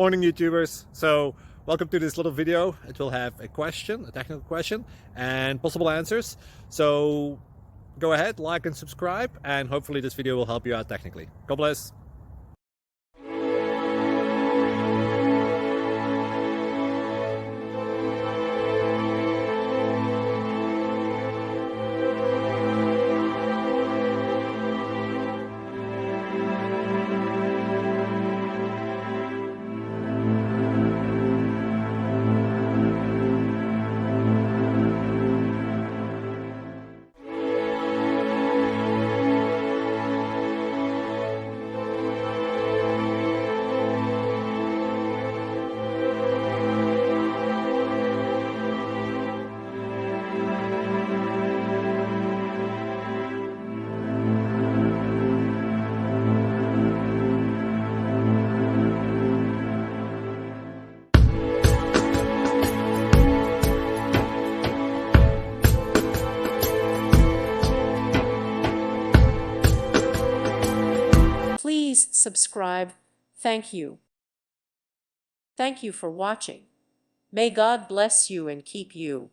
Morning YouTubers. So welcome to this little video. It will have a question, a technical question, and possible answers. So go ahead, like and subscribe, and hopefully this video will help you out technically. God bless. Please subscribe. Thank you. Thank you for watching. May God bless you and keep you.